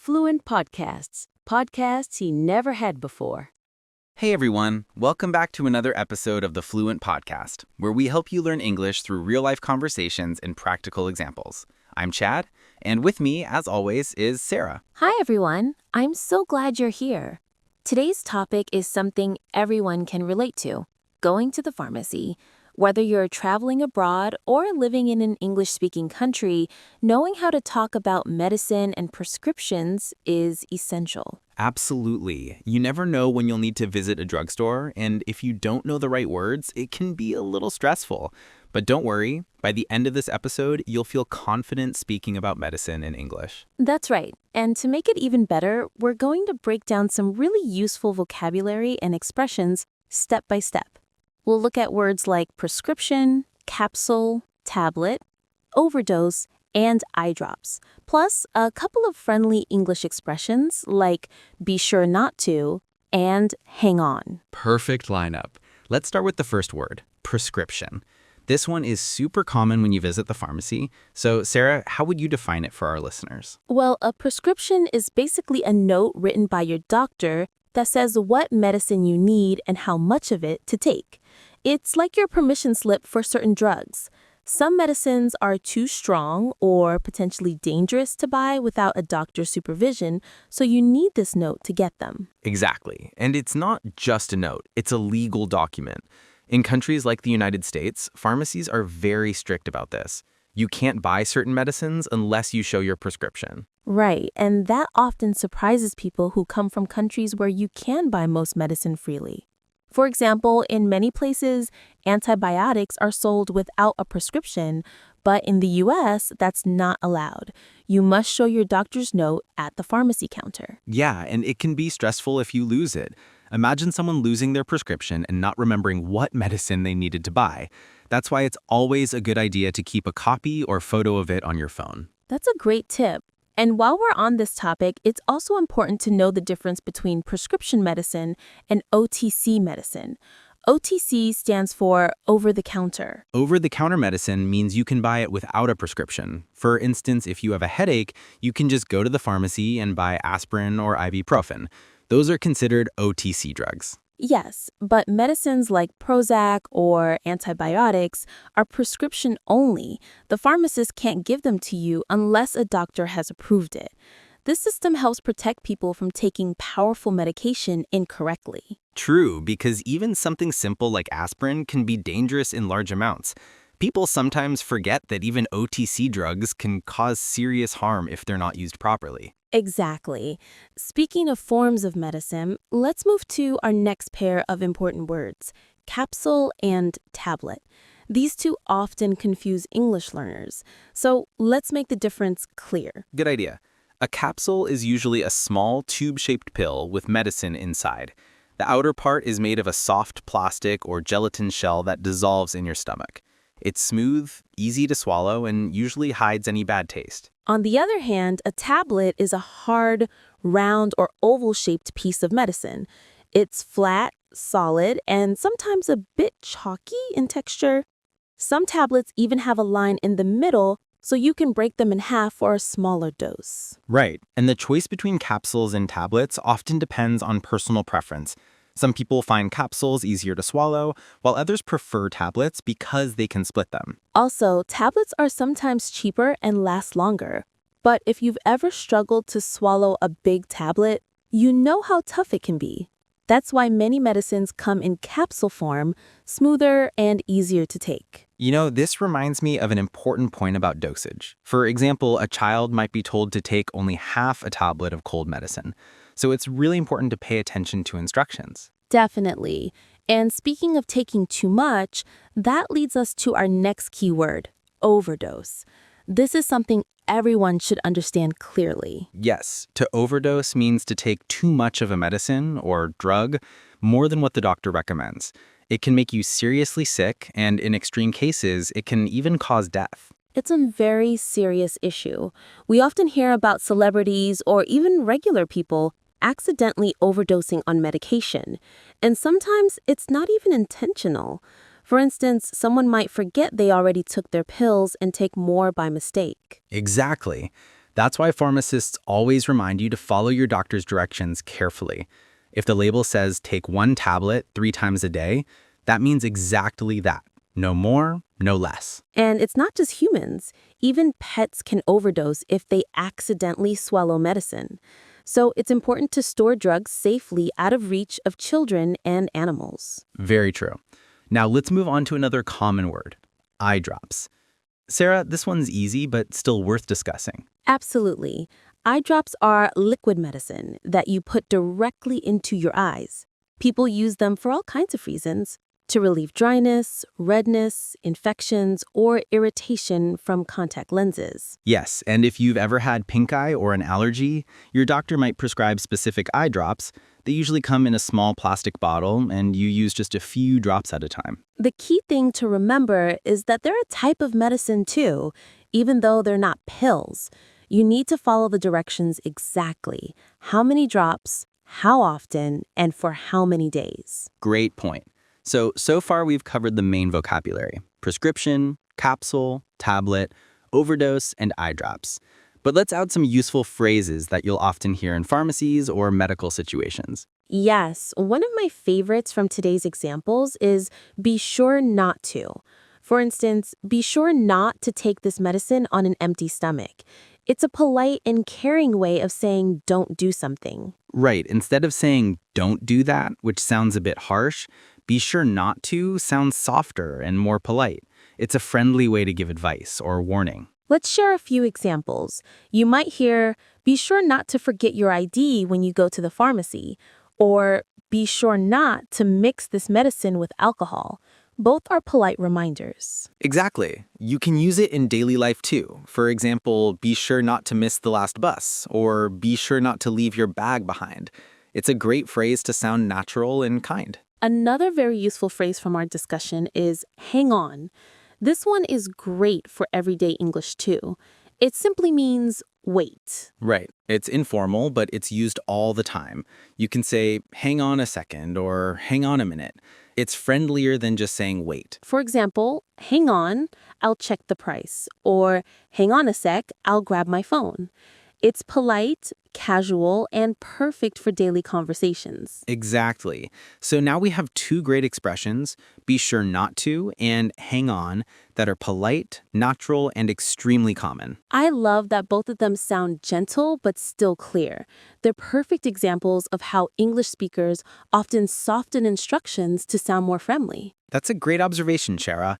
Fluent Podcasts, podcasts he never had before. Hey everyone, welcome back to another episode of the Fluent Podcast, where we help you learn English through real-life conversations and practical examples. I'm Chad, and with me, as always, is Sarah. Hi everyone, I'm so glad you're here. Today's topic is something everyone can relate to, going to the pharmacy. Whether you're traveling abroad or living in an English-speaking country, knowing how to talk about medicine and prescriptions is essential. Absolutely. You never know when you'll need to visit a drugstore, and if you don't know the right words, it can be a little stressful. But don't worry, by the end of this episode, you'll feel confident speaking about medicine in English. That's right. And to make it even better, we're going to break down some really useful vocabulary and expressions step by step. We'll look at words like prescription, capsule, tablet, overdose, and eye drops, plus a couple of friendly English expressions like be sure not to and hang on. Perfect lineup. Let's start with the first word, prescription. This one is super common when you visit the pharmacy. So, Sarah, how would you define it for our listeners? Well, a prescription is basically a note written by your doctor that says what medicine you need and how much of it to take. It's like your permission slip for certain drugs. Some medicines are too strong or potentially dangerous to buy without a doctor's supervision, so you need this note to get them. Exactly. And it's not just a note, it's a legal document. In countries like the United States, pharmacies are very strict about this. You can't buy certain medicines unless you show your prescription. Right, and that often surprises people who come from countries where you can buy most medicine freely. For example, in many places, antibiotics are sold without a prescription, but in the US, that's not allowed. You must show your doctor's note at the pharmacy counter. Yeah, and it can be stressful if you lose it. Imagine someone losing their prescription and not remembering what medicine they needed to buy. That's why it's always a good idea to keep a copy or photo of it on your phone. That's a great tip. And while we're on this topic, it's also important to know the difference between prescription medicine and OTC medicine. OTC stands for over-the-counter. Over-the-counter medicine means you can buy it without a prescription. For instance, if you have a headache, you can just go to the pharmacy and buy aspirin or ibuprofen. Those are considered OTC drugs. Yes, but medicines like Prozac or antibiotics are prescription only. The pharmacist can't give them to you unless a doctor has approved it. This system helps protect people from taking powerful medication incorrectly. True, because even something simple like aspirin can be dangerous in large amounts. People sometimes forget that even OTC drugs can cause serious harm if they're not used properly. Exactly. Speaking of forms of medicine, let's move to our next pair of important words, capsule and tablet. These two often confuse English learners, so let's make the difference clear. Good idea. A capsule is usually a small tube-shaped pill with medicine inside. The outer part is made of a soft plastic or gelatin shell that dissolves in your stomach. It's smooth, easy to swallow, and usually hides any bad taste. On the other hand, a tablet is a hard, round, or oval-shaped piece of medicine. It's flat, solid, and sometimes a bit chalky in texture. Some tablets even have a line in the middle, so you can break them in half for a smaller dose. Right, and the choice between capsules and tablets often depends on personal preference. Some people find capsules easier to swallow, while others prefer tablets because they can split them. Also, tablets are sometimes cheaper and last longer. But if you've ever struggled to swallow a big tablet, you know how tough it can be. That's why many medicines come in capsule form, smoother and easier to take. You know, this reminds me of an important point about dosage. For example, a child might be told to take only half a tablet of cold medicine. So it's really important to pay attention to instructions. Definitely. And speaking of taking too much, that leads us to our next keyword, overdose. This is something everyone should understand clearly. Yes, to overdose means to take too much of a medicine or drug, more than what the doctor recommends. It can make you seriously sick, and in extreme cases, it can even cause death. It's a very serious issue. We often hear about celebrities or even regular people accidentally overdosing on medication, and sometimes it's not even intentional. For instance, someone might forget they already took their pills and take more by mistake. Exactly. That's why pharmacists always remind you to follow your doctor's directions carefully. If the label says take 1 tablet 3 times a day, that means exactly that. No more, no less. And it's not just humans. Even pets can overdose if they accidentally swallow medicine. So it's important to store drugs safely out of reach of children and animals. Very true. Now let's move on to another common word, eye drops. Sarah, this one's easy but still worth discussing. Absolutely. Eye drops are liquid medicine that you put directly into your eyes. People use them for all kinds of reasons, to relieve dryness, redness, infections, or irritation from contact lenses. Yes, and if you've ever had pink eye or an allergy, your doctor might prescribe specific eye drops. They usually come in a small plastic bottle, and you use just a few drops at a time. The key thing to remember is that they're a type of medicine too, even though they're not pills. You need to follow the directions exactly. How many drops, how often, and for how many days. Great point. So far we've covered the main vocabulary: prescription, capsule, tablet, overdose, and eye drops. But let's add some useful phrases that you'll often hear in pharmacies or medical situations. Yes, one of my favorites from today's examples is be sure not to. For instance, be sure not to take this medicine on an empty stomach. It's a polite and caring way of saying don't do something. Right, instead of saying don't do that, which sounds a bit harsh, be sure not to sounds softer and more polite. It's a friendly way to give advice or warning. Let's share a few examples. You might hear, be sure not to forget your ID when you go to the pharmacy, or be sure not to mix this medicine with alcohol. Both are polite reminders. Exactly. You can use it in daily life too. For example, be sure not to miss the last bus, or be sure not to leave your bag behind. It's a great phrase to sound natural and kind. Another very useful phrase from our discussion is hang on. This one is great for everyday English too. It simply means wait. Right. It's informal, but it's used all the time. You can say, hang on a second, or hang on a minute. It's friendlier than just saying wait. For example, hang on, I'll check the price. Or hang on a sec, I'll grab my phone. It's polite, casual, and perfect for daily conversations. Exactly. So now we have 2 great expressions, be sure not to and hang on, that are polite, natural, and extremely common. I love that both of them sound gentle but still clear. They're perfect examples of how English speakers often soften instructions to sound more friendly. That's a great observation, Shara.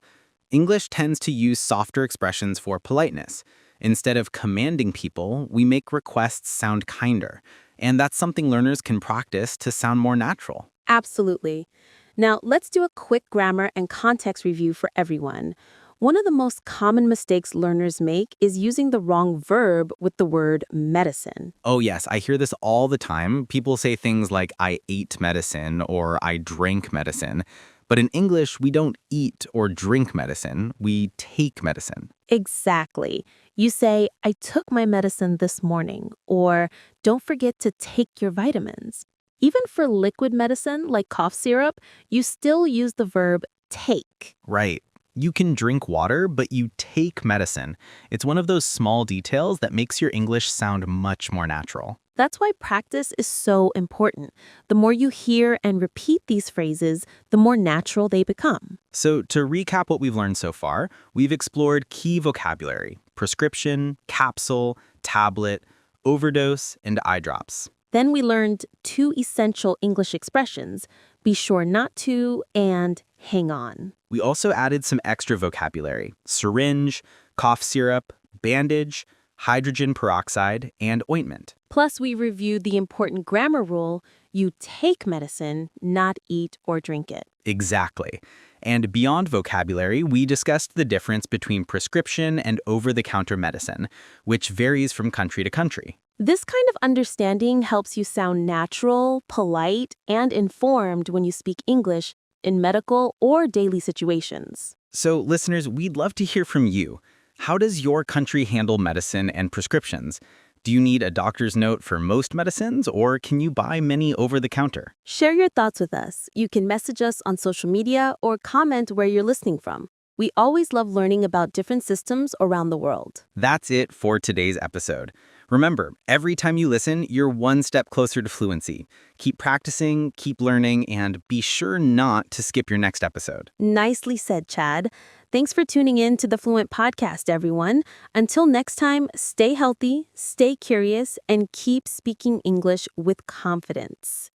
English tends to use softer expressions for politeness. Instead of commanding people, we make requests sound kinder. And that's something learners can practice to sound more natural. Absolutely. Now, let's do a quick grammar and context review for everyone. One of the most common mistakes learners make is using the wrong verb with the word medicine. Oh yes, I hear this all the time. People say things like I ate medicine or I drank medicine. But in English, we don't eat or drink medicine, we take medicine. Exactly. You say, I took my medicine this morning, or don't forget to take your vitamins. Even for liquid medicine like cough syrup, you still use the verb take. Right. You can drink water, but you take medicine. It's one of those small details that makes your English sound much more natural. That's why practice is so important. The more you hear and repeat these phrases, the more natural they become. So to recap what we've learned so far, we've explored key vocabulary: prescription, capsule, tablet, overdose, and eye drops. Then we learned 2 essential English expressions, be sure not to and hang on. We also added some extra vocabulary: syringe, cough syrup, bandage, hydrogen peroxide, and ointment. Plus, we reviewed the important grammar rule, you take medicine, not eat or drink it. Exactly. And beyond vocabulary, we discussed the difference between prescription and over-the-counter medicine, which varies from country to country. This kind of understanding helps you sound natural, polite, and informed when you speak English in medical or daily situations. So, listeners, we'd love to hear from you. How does your country handle medicine and prescriptions? Do you need a doctor's note for most medicines, or can you buy many over-the-counter? Share your thoughts with us. You can message us on social media or comment where you're listening from. We always love learning about different systems around the world. That's it for today's episode. Remember, every time you listen, you're one step closer to fluency. Keep practicing, keep learning, and be sure not to skip your next episode. Nicely said, Chad. Thanks for tuning in to the Fluent Podcast, everyone. Until next time, stay healthy, stay curious, and keep speaking English with confidence.